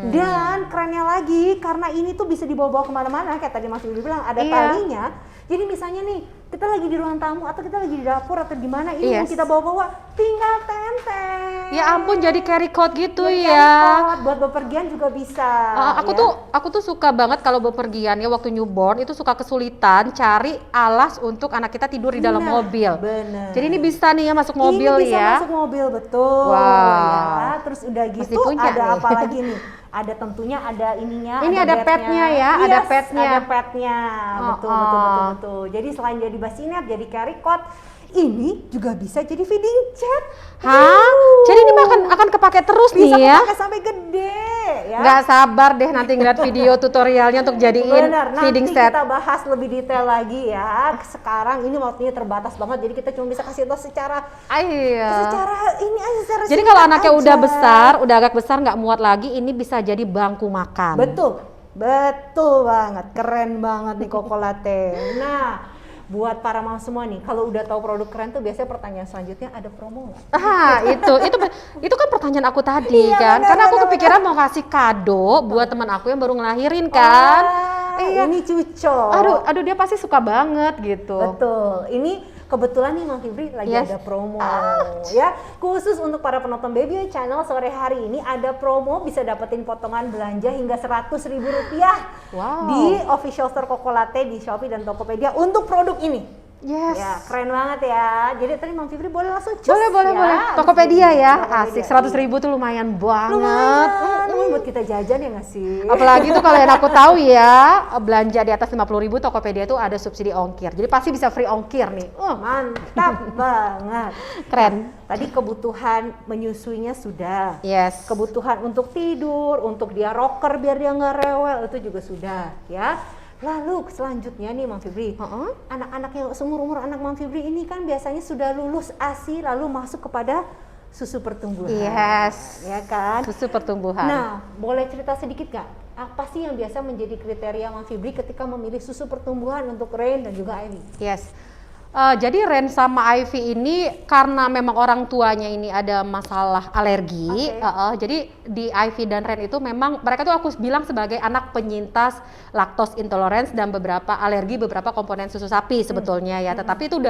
Dan kerennya lagi, karena ini tuh bisa dibawa-bawa kemana-mana, kayak tadi Mas Febri bilang ada talinya. Jadi misalnya nih, kita lagi di ruang tamu atau kita lagi di dapur atau di mana ini yang kita bawa-bawa, tinggal tenteng. Ya ampun, jadi carry coat gitu Carry coat, buat bepergian juga bisa. Aku tuh suka banget kalau bepergian ya, waktu newborn itu suka kesulitan cari alas untuk anak kita tidur di dalam mobil. Bener. Jadi ini bisa nih ya masuk mobil ini bisa ya. masuk mobil, betul. Ya, terus udah gitu ada apa lagi nih? Ada tentunya ada ininya. Ini ada padnya ya, yes, ada padnya. Ada padnya, betul. Jadi selain jadi bassinet, jadi carry coat, ini juga bisa jadi feeding chat. Hah? Jadi ini akan kepake terus bisa nih ya? Bisa sampai gede ya. Nggak sabar deh nanti ngeliat video tutorialnya untuk jadiin feeding set. Nanti kita bahas lebih detail lagi ya. Sekarang ini waktunya terbatas banget, jadi kita cuma bisa kasih tahu secara ini aja, secara jadi kalau anaknya udah besar, udah agak besar nggak muat lagi, ini bisa jadi bangku makan. Betul banget, keren banget nih Koko Latte. Nah, buat para mama semua nih, kalau udah tahu produk keren tuh biasanya pertanyaan selanjutnya, ada promo nggak? Itu kan pertanyaan aku tadi kan, karena aku kepikiran mau kasih kado buat teman aku yang baru ngelahirin kan. Ini cucok. Aduh dia pasti suka banget gitu. Betul. Ini kebetulan nih Mama Febri lagi ada promo ya. Khusus untuk para penonton Baby Channel sore hari ini ada promo, bisa dapetin potongan belanja hingga Rp100.000 di official store Koko Latte di Shopee dan Tokopedia untuk produk ini. Yes. Ya, keren banget ya. Jadi tadi Mama Febri boleh langsung cus. Boleh. Tokopedia ya. Asik, 100.000 tuh lumayan banget. Lumayan buat kita jajan ya nggak sih? Apalagi tuh kalau yang aku tahu ya, belanja di atas 50.000 Tokopedia tuh ada subsidi ongkir. Jadi pasti bisa free ongkir nih. Mantap banget. Keren. Tadi kebutuhan menyusuinya sudah. Yes. Kebutuhan untuk tidur, untuk dia rocker biar dia nggak rewel itu juga sudah ya. Lalu selanjutnya nih Mama Febri, anak-anak yang seumur-umur anak Mama Febri ini kan biasanya sudah lulus ASI lalu masuk kepada susu pertumbuhan. Yes. Ya kan? Susu pertumbuhan. Nah, boleh cerita sedikit nggak? Apa sih yang biasa menjadi kriteria Mama Febri ketika memilih susu pertumbuhan untuk Rain dan juga Ivy? Yes. Jadi Ren sama Ivy ini karena memang orang tuanya ini ada masalah alergi, jadi di Ivy dan Ren itu memang mereka tuh aku bilang sebagai anak penyintas lactose intolerance dan beberapa alergi beberapa komponen susu sapi sebetulnya ya. Tetapi itu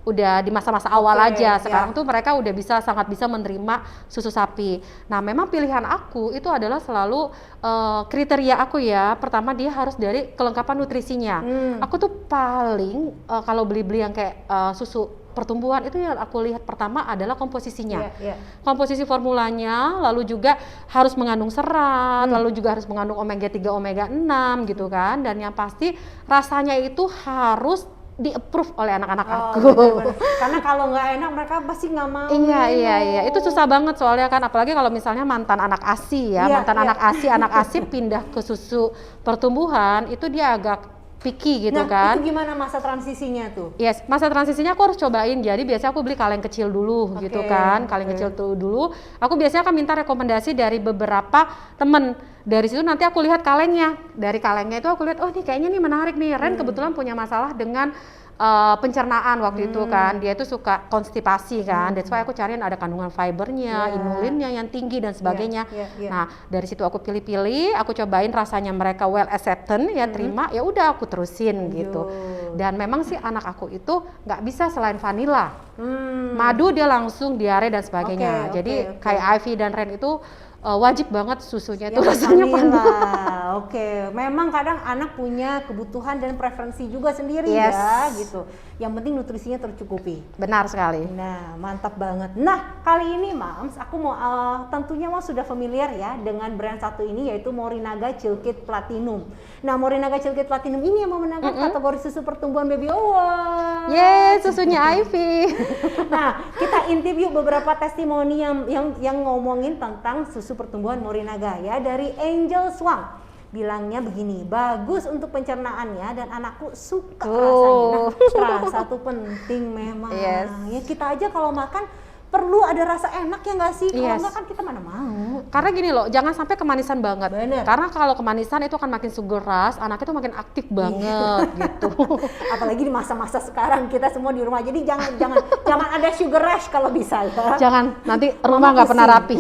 udah di masa-masa awal aja. Sekarang tuh mereka udah sangat bisa menerima susu sapi. Nah, memang pilihan aku itu adalah selalu kriteria aku ya. Pertama dia harus dari kelengkapan nutrisinya. Aku tuh paling kalau beli-beli yang kayak susu pertumbuhan itu yang aku lihat pertama adalah komposisinya. Komposisi formulanya, lalu juga harus mengandung serat, lalu juga harus mengandung omega 3, omega 6 gitu kan. Dan yang pasti rasanya itu harus di-approve oleh anak-anak aku. Bener. Karena kalau nggak enak mereka pasti nggak mau. Iya. Itu susah banget soalnya kan, apalagi kalau misalnya mantan anak ASI ya, anak ASI pindah ke susu pertumbuhan itu dia agak picky gitu kan. Itu gimana masa transisinya tuh? Yes, masa transisinya aku harus cobain. Jadi biasanya aku beli kaleng kecil dulu gitu kan. Kaleng kecil tuh dulu. Aku biasanya akan minta rekomendasi dari beberapa temen. Dari situ nanti aku lihat kalengnya. Dari kalengnya itu aku lihat, oh ini kayaknya nih menarik nih. Ren kebetulan punya masalah dengan pencernaan waktu itu kan. Dia itu suka konstipasi kan. That's why aku cariin ada kandungan fibernya, inulinnya yang tinggi dan sebagainya. Nah, dari situ aku pilih-pilih, aku cobain rasanya mereka well accepted ya, terima, ya udah aku terusin gitu. Dan memang sih anak aku itu nggak bisa selain vanilla. Madu dia langsung diare dan sebagainya. Jadi kayak Ivy dan Ren itu wajib banget susunya itu rasanya vanilla. Memang kadang anak punya kebutuhan dan preferensi juga sendiri ya gitu. Yang penting nutrisinya tercukupi. Benar sekali. Nah, mantap banget. Nah, kali ini Mams, aku mau tentunya Mams sudah familiar ya dengan brand satu ini yaitu Morinaga Chilkit Platinum. Nah, Morinaga Chilkit Platinum ini yang memenangkan kategori susu pertumbuhan Baby Award. Yeay, susunya Ivy. Nah, kita interview beberapa testimoni yang ngomongin tentang susu pertumbuhan Morinaga ya, dari Angel Swang. Bilangnya begini, bagus untuk pencernaannya dan anakku suka rasanya. Nah, rasa tuh penting memang. Ya kita aja kalau makan perlu ada rasa enak ya nggak sih? Kalau Yes. nggak kan kita mana mau. Karena gini loh, jangan sampai kemanisan banget. Bener. Karena kalau kemanisan itu akan makin sugar rush, anak itu makin aktif banget gitu. Apalagi di masa-masa sekarang kita semua di rumah. Jadi jangan ada sugar rush kalau bisa ya. Jangan, nanti rumah nggak pernah rapi.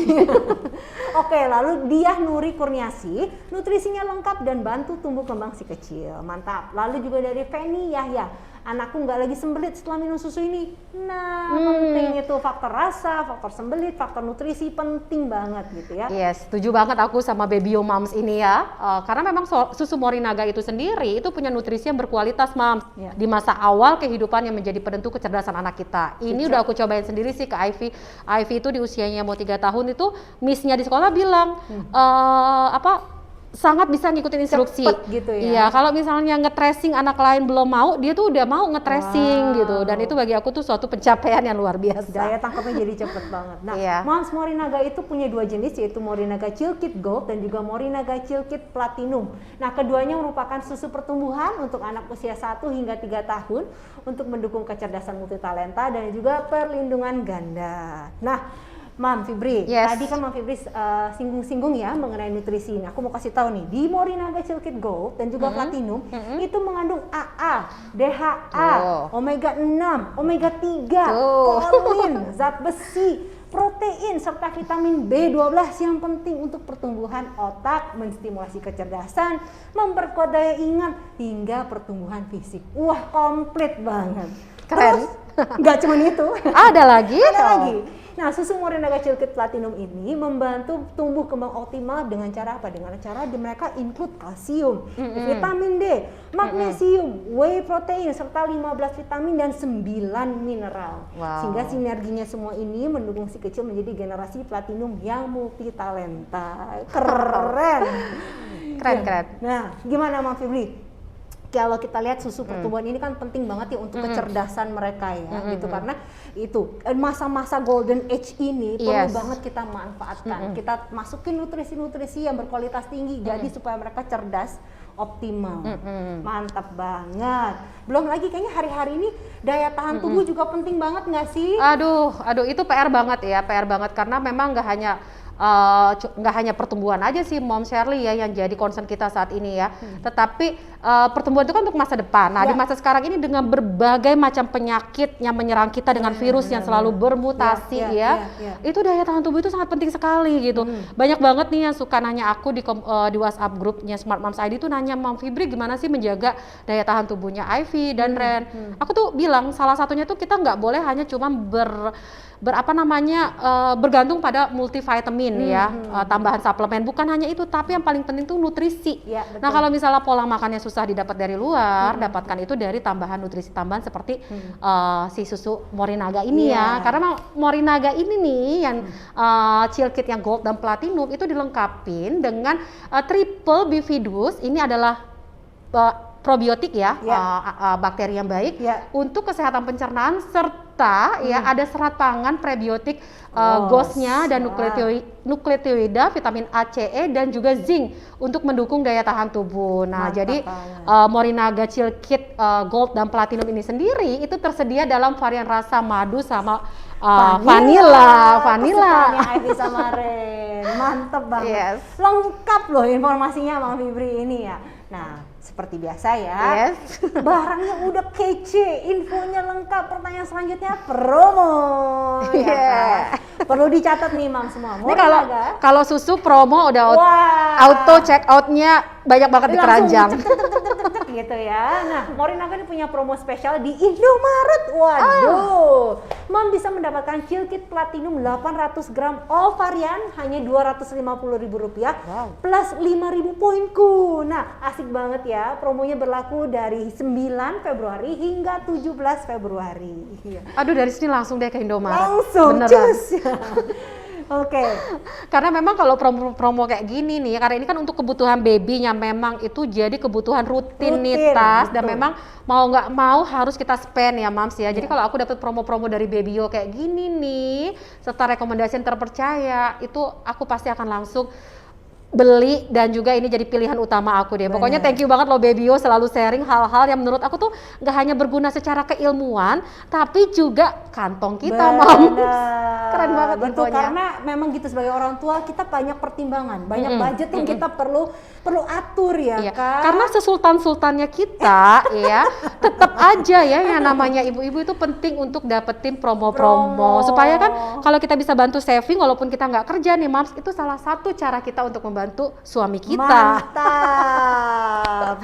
Oke, lalu Diah Nuri Kurniasi, nutrisinya lengkap dan bantu tumbuh kembang si kecil. Mantap. Lalu juga dari Feni Yahya, anakku nggak lagi sembelit setelah minum susu ini. Nah, penting itu faktor rasa, faktor sembelit, faktor nutrisi penting banget gitu ya. Yes, setuju banget aku sama Babyo Moms ini ya. Karena memang susu Morinaga itu sendiri itu punya nutrisi yang berkualitas, Moms. Ya. Di masa awal kehidupan yang menjadi penentu kecerdasan anak kita. Ini udah aku cobain sendiri sih ke Ivy. Ivy itu di usianya mau 3 tahun itu miss-nya di sekolah bilang sangat bisa ngikutin instruksi. Cepet gitu ya. Iya, kalau misalnya nge-tracing anak lain belum mau, dia tuh udah mau nge-tracing gitu. Dan itu bagi aku tuh suatu pencapaian yang luar biasa. Daya tangkapnya jadi cepet banget. Nah, Iya. Moms Morinaga itu punya 2 jenis, yaitu Morinaga Chilkit Gold dan juga Morinaga Chilkit Platinum. Nah, keduanya merupakan susu pertumbuhan untuk anak usia 1 hingga 3 tahun untuk mendukung kecerdasan multitalenta dan juga perlindungan ganda. Nah, Mam Fibri, Yes. tadi kan Mam Fibri singgung-singgung ya mengenai nutrisi. Nah, aku mau kasih tahu nih, di Morinaga Chilkit Gold dan juga Platinum itu mengandung AA, DHA, Oh. omega 6, omega 3, Tuh. kolin, zat besi, protein serta vitamin B12 yang penting untuk pertumbuhan otak, menstimulasi kecerdasan, memperkuat daya ingat hingga pertumbuhan fisik. Wah, komplit banget. Keren. Terus nggak cuma itu. Ada lagi? Ada Oh. lagi. Nah, susu Morinaga Chilkit Platinum ini membantu tumbuh kembang optimal dengan cara apa? Dengan cara mereka include kalsium, vitamin D, magnesium, whey protein serta 15 vitamin dan 9 mineral. Wow. Sehingga sinerginya semua ini mendukung si kecil menjadi generasi platinum yang multitalenta. Keren. Keren. Nah, gimana Mam Fibri? Kalau kita lihat susu pertumbuhan ini kan penting banget ya untuk kecerdasan mereka ya, gitu, karena itu masa-masa golden age ini perlu Yes. banget kita manfaatkan. Kita masukin nutrisi-nutrisi yang berkualitas tinggi jadi supaya mereka cerdas, optimal. Mantap banget. Belum lagi kayaknya hari-hari ini daya tahan tubuh juga penting banget nggak sih? Aduh, itu PR banget ya, PR banget karena memang nggak hanya pertumbuhan aja sih Mom Shirley ya yang jadi concern kita saat ini ya, tetapi pertumbuhan itu kan untuk masa depan. Nah, di masa sekarang ini dengan berbagai macam penyakit yang menyerang kita dengan virus yang selalu bermutasi itu daya tahan tubuh itu sangat penting sekali gitu. Banyak banget nih yang suka nanya aku di WhatsApp grupnya Smart Moms ID tuh nanya, Mom Fibri gimana sih menjaga daya tahan tubuhnya Ivy dan Ren. Aku tuh bilang salah satunya tuh kita nggak boleh hanya cuma bergantung pada multivitamin ya, tambahan suplemen. Bukan hanya itu, tapi yang paling penting tuh nutrisi. Ya, betul. Nah, kalau misalnya pola makannya susah didapat dari luar, dapatkan itu dari tambahan nutrisi tambahan seperti si susu Morinaga ini ya. Karena Morinaga ini nih yang Chilkit yang Gold dan Platinum itu dilengkapin dengan triple bifidus. Ini adalah probiotik ya, bakteri yang baik untuk kesehatan pencernaan serta ya ada serat pangan prebiotik GOS-nya dan nukleotida, vitamin A, C, E dan juga zinc untuk mendukung daya tahan tubuh. Nah, Mantap jadi banget. Morinaga Chilkit Gold dan Platinum ini sendiri itu tersedia dalam varian rasa madu sama vanilla. Kesukaannya Ivy sama Ren. Mantep banget. Yes. Lengkap loh informasinya Mang Fibri ini ya. Nah, seperti biasa ya. Yes. Barangnya udah kece, infonya lengkap. Pertanyaan selanjutnya promo. Ya kan? Perlu dicatat nih Mam semua. Ini kalau susu promo udah Wah. auto check out-nya banyak banget di keranjang. Cek gitu ya. Nah, Morinaga ini punya promo spesial di Indomaret. Waduh. Mam bisa mendapatkan Chilkit Platinum 800 gram all varian hanya Rp250.000 plus 5.000 poinku. Nah, asik banget ya. Promonya berlaku dari 9 Februari hingga 17 Februari. Aduh, dari sini langsung deh ke Indomaret. Langsung Beneran. cus. Oke. Karena memang kalau promo kayak gini nih, karena ini kan untuk kebutuhan babynya memang itu jadi kebutuhan rutinitas dan betul. memang mau nggak mau harus kita spend ya Mams ya. Jadi kalau aku dapat promo-promo dari Babyo kayak gini nih, serta rekomendasi yang terpercaya, itu aku pasti akan langsung beli dan juga ini jadi pilihan utama aku deh. Pokoknya thank you banget loh Babyo selalu sharing hal-hal yang menurut aku tuh nggak hanya berguna secara keilmuan, tapi juga kantong kita, Mam. Keren banget betul, infonya. karena memang gitu sebagai orang tua kita banyak pertimbangan, banyak budget yang kita perlu atur ya Iya, kan. karena sesultan-sultannya kita ya, tetap aja ya yang namanya ibu-ibu itu penting untuk dapetin promo-promo. Supaya kan kalau kita bisa bantu saving walaupun kita nggak kerja nih, Mams, itu salah satu cara kita untuk membantu suami kita. Mantap.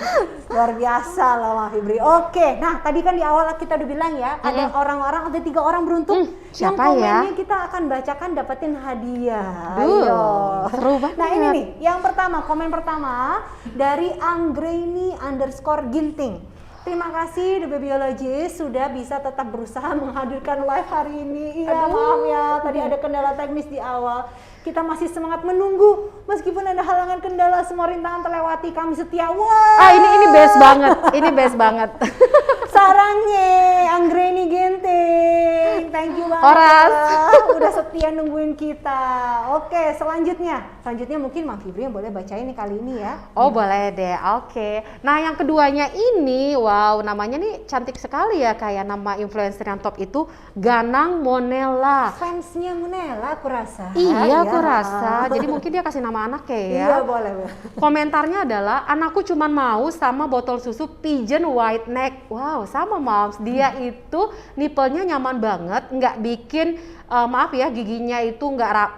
Luar biasa loh Mah Fibri. Oke, nah tadi kan di awal kita udah bilang ya, ada orang-orang, ada 3 orang beruntung yang siapa ya? komennya kita akan bacakan dapetin hadiah. Duh, Ayo. seru banget. Nah ini nih, yang pertama, komen pertama dari Anggraini_Ginting. Terima kasih The Babyologist sudah bisa tetap berusaha menghadirkan live hari ini. Iya, maaf ya, tadi ada kendala teknis di awal. Kita masih semangat menunggu meskipun ada halangan kendala, semua rintangan terlewati, kami setia. Wah. Ini best banget. Ini best banget. Sarangnya Anggraini Ginting. Thank you banget. Horas. Ya, udah setia nungguin kita. Oke, selanjutnya mungkin Mang Fibri yang boleh bacain nih kali ini ya. Oh boleh deh, oke. Nah yang keduanya ini, wow namanya nih cantik sekali ya, kayak nama influencer yang top itu Ganang Monella. Fansnya Munela aku rasa. Iya aku rasa, jadi mungkin dia kasih nama anaknya ya. Iya boleh. Komentarnya adalah, anakku cuman mau sama botol susu Pigeon White Neck. Wow sama Moms, dia itu nipelnya nyaman banget, nggak bikin, maaf ya giginya itu nggak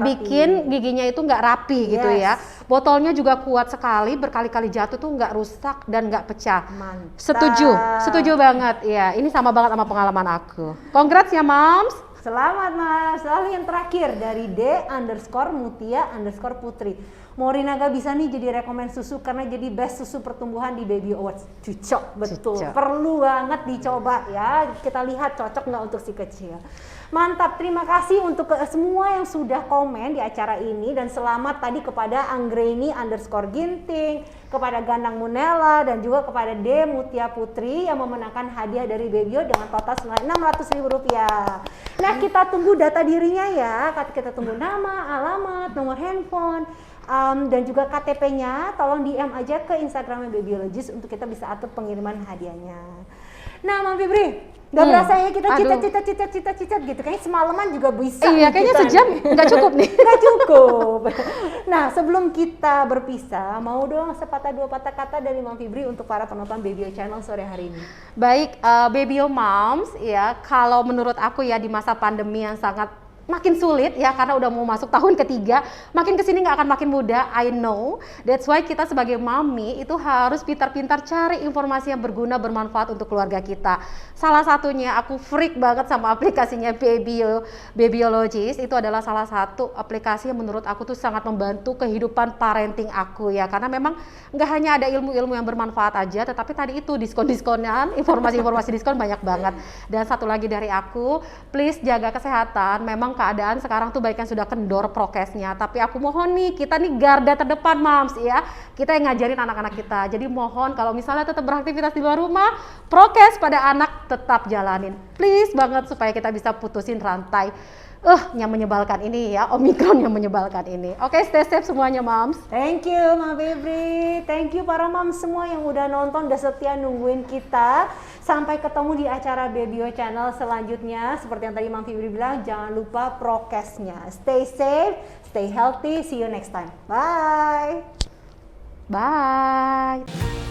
bikin giginya itu nggak rapi gitu ya. Botolnya juga kuat sekali, berkali-kali jatuh tuh nggak rusak dan nggak pecah. Mantap. Setuju banget ya. Ini sama banget sama pengalaman aku. Congrats ya Moms. Selamat Mas. Lalu yang terakhir dari D_Mutia_Putri. Morina gak bisa nih jadi rekomen susu karena jadi best susu pertumbuhan di Baby Awards. Cocok, betul. Cocok. Perlu banget dicoba ya. Kita lihat cocok nggak untuk si kecil. Mantap, terima kasih untuk semua yang sudah komen di acara ini dan selamat tadi kepada Anggraini_Ginting, kepada Ganang Munella dan juga kepada D_Mutia Putri yang memenangkan hadiah dari Babyo dengan total senilai Rp600.000. Nah, kita tunggu data dirinya ya. Kita tunggu nama, alamat, nomor handphone, dan juga KTP-nya. Tolong DM aja ke Instagramnya Babyologist untuk kita bisa atur pengiriman hadiahnya. Nah, Mam Fibri, gak berasa ya kita cicat gitu. Kayaknya semalaman juga bisa. Iya, kayaknya sejam nggak cukup nih. Nggak cukup. Nah, sebelum kita berpisah, mau dong sepatah dua patah kata dari Mam Fibri untuk para penonton Babyo Channel sore hari ini. Baik, Babyo Moms ya, kalau menurut aku ya di masa pandemi yang sangat makin sulit ya karena udah mau masuk tahun ketiga, makin kesini nggak akan makin mudah, I know. That's why kita sebagai mami itu harus pintar-pintar cari informasi yang berguna, bermanfaat untuk keluarga kita. Salah satunya aku freak banget sama aplikasinya Babyologist. Itu adalah salah satu aplikasi yang menurut aku tuh sangat membantu kehidupan parenting aku ya, karena memang nggak hanya ada ilmu-ilmu yang bermanfaat aja, tetapi tadi itu diskon-diskonan, informasi-informasi diskon banyak banget. Dan satu lagi dari aku, please jaga kesehatan. Memang keadaan sekarang tuh baiknya sudah kendor prokesnya, tapi aku mohon nih, kita nih garda terdepan Moms ya, kita yang ngajarin anak-anak kita. Jadi mohon kalau misalnya tetap beraktivitas di luar rumah, prokes pada anak tetap jalanin, please banget, supaya kita bisa putusin rantai yang menyebalkan ini ya, Omikron yang menyebalkan ini. Oke, stay safe semuanya Moms. Thank you Mam Fibri, thank you para Moms semua yang udah nonton, udah setia nungguin kita. Sampai ketemu di acara Babyo Channel selanjutnya. Seperti yang tadi Mam Fibri bilang, jangan lupa prokesnya. Stay safe, stay healthy, see you next time. Bye. Bye.